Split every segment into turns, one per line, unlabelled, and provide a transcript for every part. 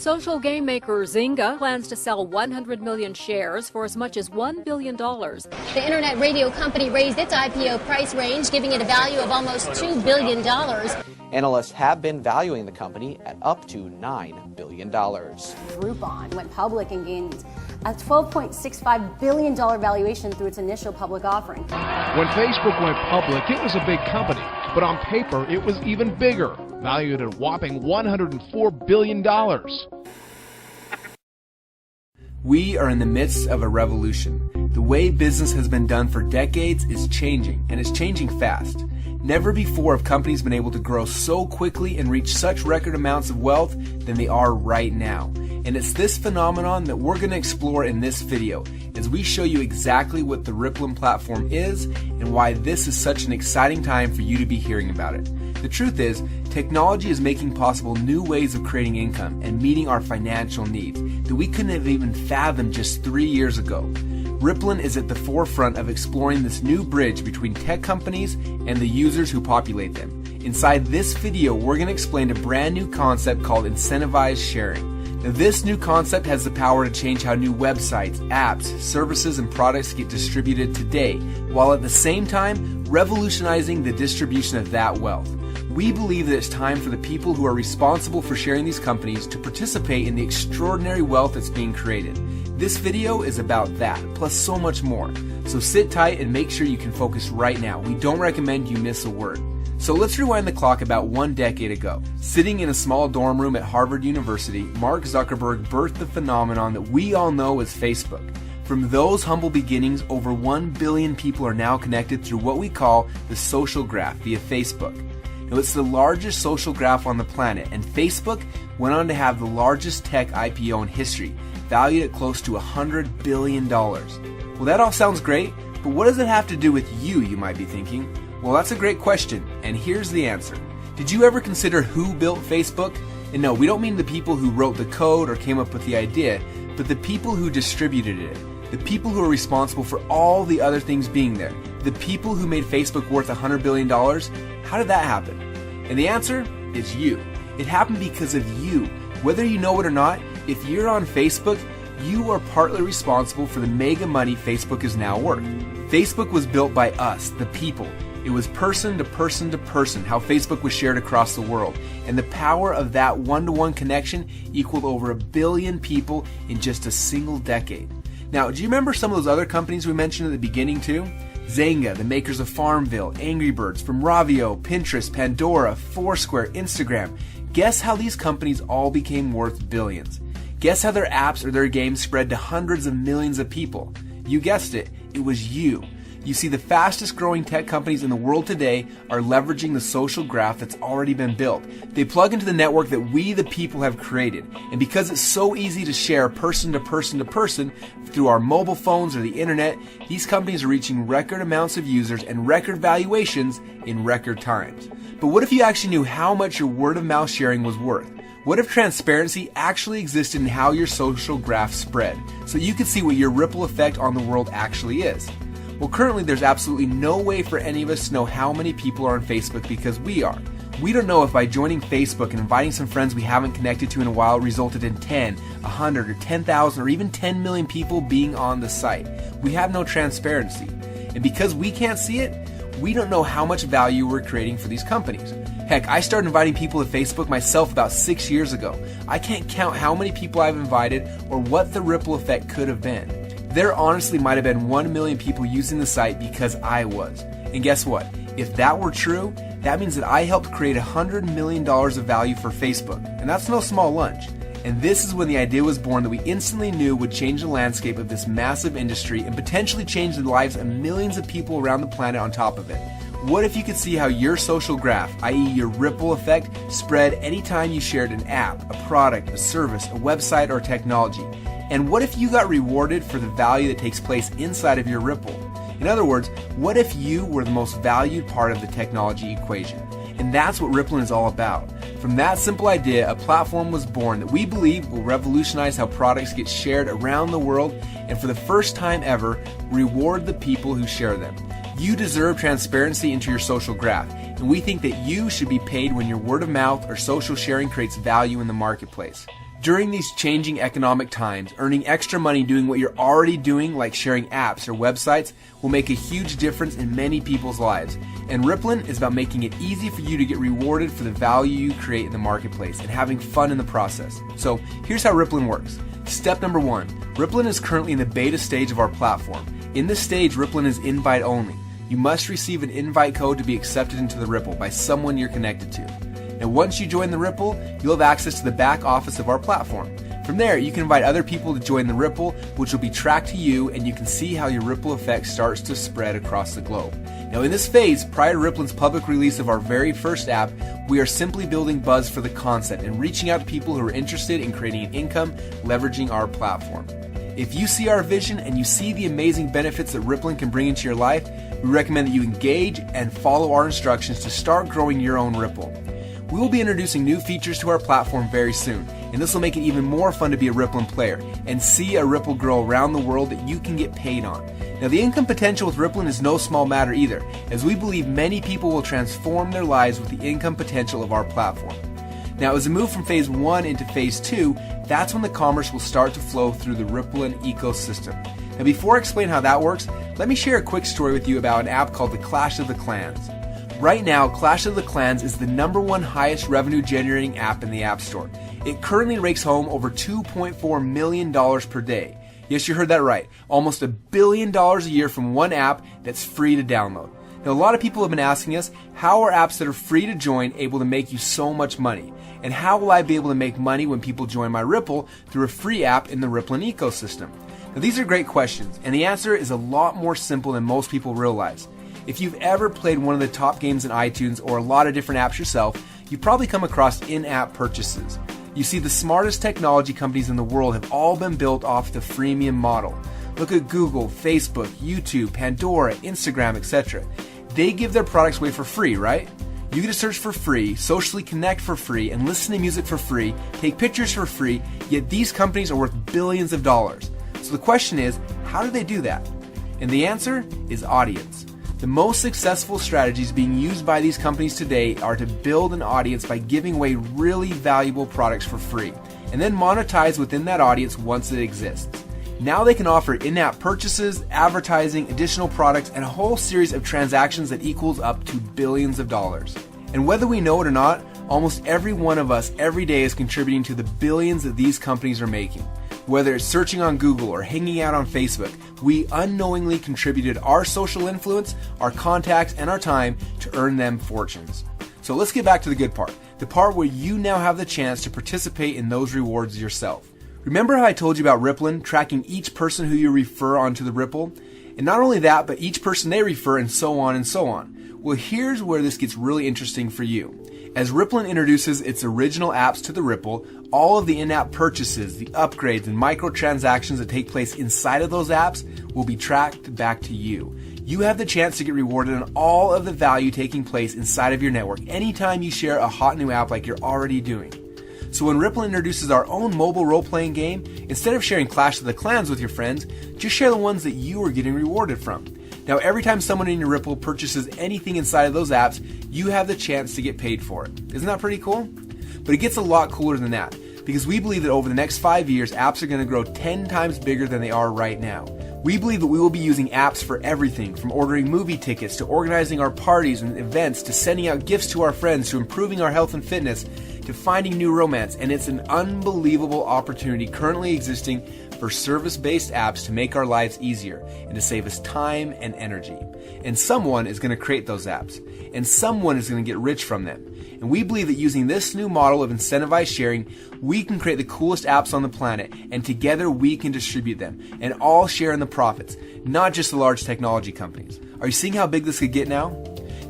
Social game maker Zynga plans to sell 100 million shares for as much as $1 billion.
The internet radio company raised its IPO price range, giving it a value of almost $2 billion.
Analysts have been valuing the company at up to $9 billion.
Rippln went public and gained a $12.65 billion valuation through its initial public offering.
When Facebook went public, it was a big company, but on paper, it was even bigger, valued at a whopping $104 billion.
We are in the midst of a revolution. The way business has been done for decades is changing, and it's changing fast. Never before have companies been able to grow so quickly and reach such record amounts of wealth than they are right now. And it's this phenomenon that we're going to explore in this video as we show you exactly what the Rippln platform is and why this is such an exciting time for you to be hearing about it. The truth is, technology is making possible new ways of creating income and meeting our financial needs that we couldn't have even fathomed just 3 years ago. Rippln is at the forefront of exploring this new bridge between tech companies and the users who populate them. Inside this video, we're going to explain a brand new concept called incentivized sharing. Now, this new concept has the power to change how new websites, apps, services, and products get distributed today, while at the same time revolutionizing the distribution of that wealth. We believe that it's time for the people who are responsible for sharing these companies to participate in the extraordinary wealth that's being created. This video is about that, plus so much more. So sit tight and make sure you can focus right now. We don't recommend you miss a word. So let's rewind the clock about 1 decade ago. Sitting in a small dorm room at Harvard University, Mark Zuckerberg birthed the phenomenon that we all know as Facebook. From those humble beginnings, over 1 billion people are now connected through what we call the social graph via Facebook. Now, it's the largest social graph on the planet, and Facebook went on to have the largest tech IPO in history, valued at close to $100 billion. Well, that all sounds great, but what does it have to do with you might be thinking? Well, that's a great question, and here's the answer. Did you ever consider who built Facebook? And no, we don't mean the people who wrote the code or came up with the idea, but the people who distributed it. The people who are responsible for all the other things being there. The people who made Facebook worth $100 billion. How did that happen? And the answer is you. It happened because of you. Whether you know it or not, if you're on Facebook, you are partly responsible for the mega money Facebook is now worth. Facebook was built by us, the people. It was person to person to person, how Facebook was shared across the world. And the power of that one-to-one connection equaled over 1 billion people in just a single decade. Now, do you remember some of those other companies we mentioned at the beginning too? Zynga, the makers of Farmville, Angry Birds, from Ravio, Pinterest, Pandora, Foursquare, Instagram. Guess how these companies all became worth billions? Guess how their apps or their games spread to hundreds of millions of people? You guessed it, it was you. You see, the fastest growing tech companies in the world today are leveraging the social graph that's already been built. They plug into the network that we, the people, have created. And because it's so easy to share person to person to person through our mobile phones or the internet, these companies are reaching record amounts of users and record valuations in record times. But what if you actually knew how much your word of mouth sharing was worth? What if transparency actually existed in how your social graph spread, so you could see what your ripple effect on the world actually is? Well, currently there's absolutely no way for any of us to know how many people are on Facebook because we are. We don't know if by joining Facebook and inviting some friends we haven't connected to in a while resulted in 10, 100, or 10,000, or even 10 million people being on the site. We have no transparency. And because we can't see it, we don't know how much value we're creating for these companies. Heck, I started inviting people to Facebook myself about 6 years ago. I can't count how many people I've invited or what the ripple effect could have been. There honestly might have been 1 million people using the site because I was. And guess what? If that were true, that means that I helped create $100 million of value for Facebook. And that's no small lunch. And this is when the idea was born that we instantly knew would change the landscape of this massive industry and potentially change the lives of millions of people around the planet on top of it. What if you could see how your social graph, i.e. your ripple effect, spread anytime you shared an app, a product, a service, a website, or technology? And what if you got rewarded for the value that takes place inside of your ripple? In other words, what if you were the most valued part of the technology equation? And that's what Rippln is all about. From that simple idea, a platform was born that we believe will revolutionize how products get shared around the world and for the first time ever, reward the people who share them. You deserve transparency into your social graph, and we think that you should be paid when your word of mouth or social sharing creates value in the marketplace. During these changing economic times, earning extra money doing what you're already doing, like sharing apps or websites, will make a huge difference in many people's lives. And Rippln is about making it easy for you to get rewarded for the value you create in the marketplace and having fun in the process. So here's how Rippln works. Step number 1, Rippln is currently in the beta stage of our platform. In this stage, Rippln is invite only. You must receive an invite code to be accepted into the Ripple by someone you're connected to. And once you join the Ripple, you'll have access to the back office of our platform. From there, you can invite other people to join the Ripple, which will be tracked to you, and you can see how your ripple effect starts to spread across the globe. Now in this phase, prior to Rippln's public release of our very first app, we are simply building buzz for the concept and reaching out to people who are interested in creating an income leveraging our platform. If you see our vision and you see the amazing benefits that Rippln can bring into your life, we recommend that you engage and follow our instructions to start growing your own Ripple. We will be introducing new features to our platform very soon, and this will make it even more fun to be a Rippln player and see a Ripple grow around the world that you can get paid on. Now the income potential with Rippln is no small matter either, as we believe many people will transform their lives with the income potential of our platform. Now as we move from phase 1 into phase 2, that's when the commerce will start to flow through the Rippln ecosystem. Now before I explain how that works, let me share a quick story with you about an app called the Clash of the Clans. Right now, Clash of the Clans is the #1 highest revenue generating app in the App Store. It currently rakes home over $2.4 million per day. Yes, you heard that right. Almost $1 billion a year from one app that's free to download. Now, a lot of people have been asking us, how are apps that are free to join able to make you so much money? And how will I be able to make money when people join my Ripple through a free app in the Rippln ecosystem? Now, these are great questions, and the answer is a lot more simple than most people realize. If you've ever played one of the top games in iTunes or a lot of different apps yourself, you've probably come across in-app purchases. You see, the smartest technology companies in the world have all been built off the freemium model. Look at Google, Facebook, YouTube, Pandora, Instagram, etc. They give their products away for free, right? You get to search for free, socially connect for free, and listen to music for free, take pictures for free, yet these companies are worth billions of dollars. So the question is, how do they do that? And the answer is audience. The most successful strategies being used by these companies today are to build an audience by giving away really valuable products for free, and then monetize within that audience once it exists. Now they can offer in-app purchases, advertising, additional products, and a whole series of transactions that equals up to billions of dollars. And whether we know it or not, almost every one of us every day is contributing to the billions that these companies are making. Whether it's searching on Google or hanging out on Facebook, we unknowingly contributed our social influence, our contacts, and our time to earn them fortunes. So let's get back to the good part, the part where you now have the chance to participate in those rewards yourself. Remember how I told you about Rippln tracking each person who you refer onto the Ripple? And not only that, but each person they refer, and so on and so on. Well, here's where this gets really interesting for you. As Rippln introduces its original apps to the Ripple, all of the in-app purchases, the upgrades, and microtransactions that take place inside of those apps will be tracked back to you. You have the chance to get rewarded on all of the value taking place inside of your network anytime you share a hot new app like you're already doing. So when Rippln introduces our own mobile role-playing game, instead of sharing Clash of the Clans with your friends, just share the ones that you are getting rewarded from. Now, every time someone in your Ripple purchases anything inside of those apps, you have the chance to get paid for it. Isn't that pretty cool? But it gets a lot cooler than that, because we believe that over the next 5 years, apps are going to grow 10 times bigger than they are right now. We believe that we will be using apps for everything, from ordering movie tickets to organizing our parties and events to sending out gifts to our friends to improving our health and fitness to finding new romance, and it's an unbelievable opportunity currently existing for service-based apps to make our lives easier and to save us time and energy. And someone is going to create those apps, and someone is going to get rich from them. And we believe that using this new model of incentivized sharing, we can create the coolest apps on the planet, and together we can distribute them and all share in the profits, not just the large technology companies. Are you seeing how big this could get now?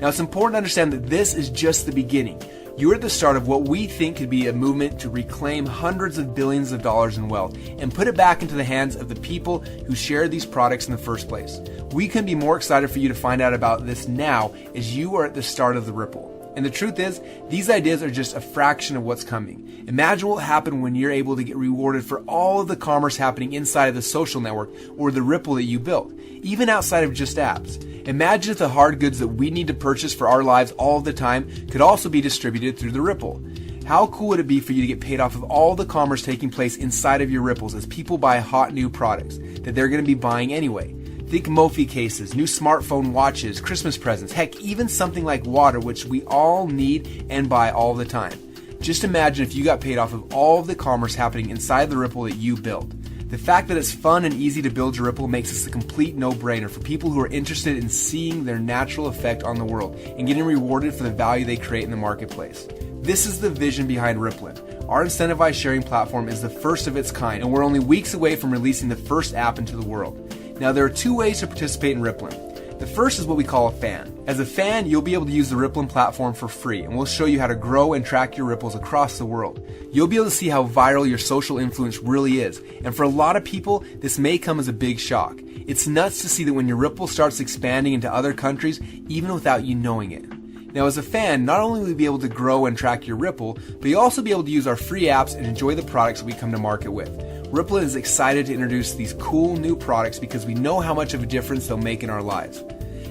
Now, it's important to understand that this is just the beginning. You're at the start of what we think could be a movement to reclaim hundreds of billions of dollars in wealth and put it back into the hands of the people who share these products in the first place. We couldn't be more excited for you to find out about this now, as you are at the start of the Ripple. And the truth is, these ideas are just a fraction of what's coming. Imagine what will happen when you're able to get rewarded for all of the commerce happening inside of the social network or the Ripple that you built, even outside of just apps. Imagine if the hard goods that we need to purchase for our lives all of the time could also be distributed through the Ripple. How cool would it be for you to get paid off of all the commerce taking place inside of your Ripples as people buy hot new products that they're going to be buying anyway? Think Mophie cases, new smartphone watches, Christmas presents, heck, even something like water, which we all need and buy all the time. Just imagine if you got paid off of all of the commerce happening inside the Ripple that you built. The fact that it's fun and easy to build your Ripple makes this a complete no-brainer for people who are interested in seeing their natural effect on the world and getting rewarded for the value they create in the marketplace. This is the vision behind Rippln. Our incentivized sharing platform is the first of its kind, and we're only weeks away from releasing the first app into the world. Now, there are two ways to participate in Rippln. The first is what we call a fan. As a fan, you'll be able to use the Rippln platform for free, and we'll show you how to grow and track your ripples across the world. You'll be able to see how viral your social influence really is, and for a lot of people, this may come as a big shock. It's nuts to see that when your Ripple starts expanding into other countries, even without you knowing it. Now, as a fan, not only will you be able to grow and track your Ripple, but you'll also be able to use our free apps and enjoy the products that we come to market with. Rippln is excited to introduce these cool new products because we know how much of a difference they'll make in our lives.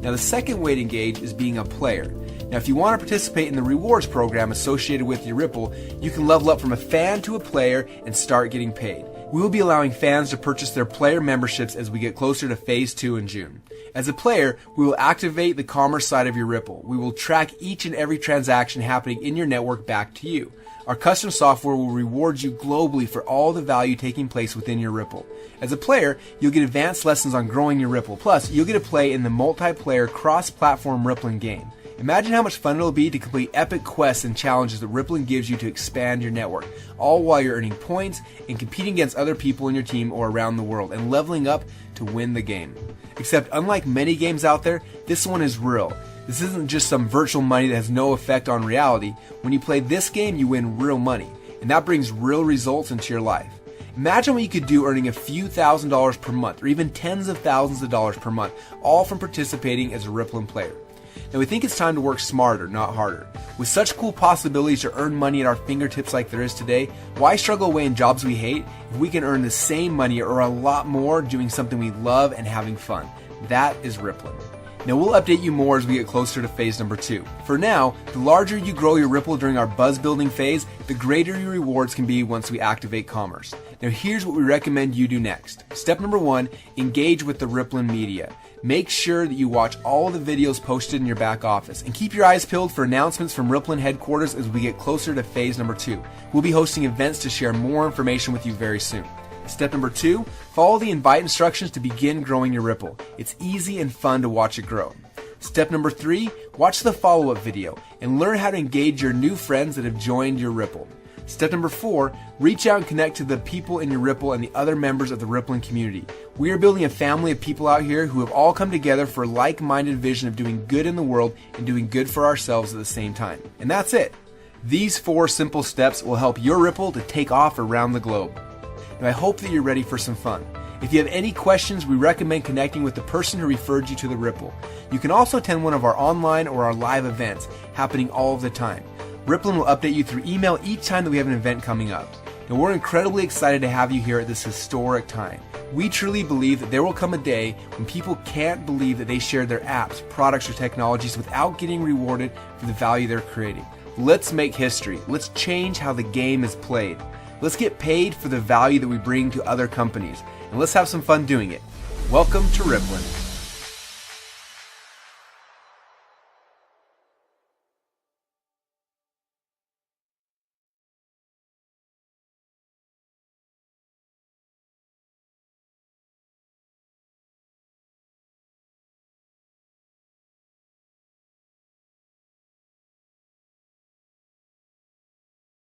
Now, the second way to engage is being a player. Now, if you want to participate in the rewards program associated with your Ripple, you can level up from a fan to a player and start getting paid. We will be allowing fans to purchase their player memberships as we get closer to Phase 2 in June. As a player, we will activate the commerce side of your Ripple. We will track each and every transaction happening in your network back to you. Our custom software will reward you globally for all the value taking place within your Ripple. As a player, you'll get advanced lessons on growing your Ripple. Plus, you'll get to play in the multiplayer cross-platform Rippln game. Imagine how much fun it'll be to complete epic quests and challenges that Rippln gives you to expand your network, all while you're earning points and competing against other people in your team or around the world and leveling up to win the game. Except unlike many games out there, this one is real. This isn't just some virtual money that has no effect on reality. When you play this game, you win real money, and that brings real results into your life. Imagine what you could do earning a few $1,000s per month, or even tens of thousands of dollars per month, all from participating as a Rippln player. Now, we think it's time to work smarter, not harder. With such cool possibilities to earn money at our fingertips like there is today, why struggle away in jobs we hate if we can earn the same money or a lot more doing something we love and having fun? That is Rippln. Now, we'll update you more as we get closer to phase number 2. For now, the larger you grow your Ripple during our buzz building phase, the greater your rewards can be once we activate commerce. Now, here's what we recommend you do next. Step number 1, engage with the Rippln media. Make sure that you watch all the videos posted in your back office and keep your eyes peeled for announcements from Rippln headquarters as we get closer to phase number 2. We'll be hosting events to share more information with you very soon. Step number 2, follow the invite instructions to begin growing your Ripple. It's easy and fun to watch it grow. Step number 3, watch the follow-up video and learn how to engage your new friends that have joined your Ripple. Step number 4, reach out and connect to the people in your Ripple and the other members of the Rippln community. We are building a family of people out here who have all come together for a like-minded vision of doing good in the world and doing good for ourselves at the same time. And that's it. These 4 simple steps will help your Ripple to take off around the globe. And I hope that you're ready for some fun. If you have any questions, we recommend connecting with the person who referred you to the Ripple. You can also attend one of our online or our live events happening all of the time. Rippln will update you through email each time that we have an event coming up. And we're incredibly excited to have you here at this historic time. We truly believe that there will come a day when people can't believe that they shared their apps, products, or technologies without getting rewarded for the value they're creating. Let's make history. Let's change how the game is played. Let's get paid for the value that we bring to other companies, and let's have some fun doing it. Welcome to Rippln.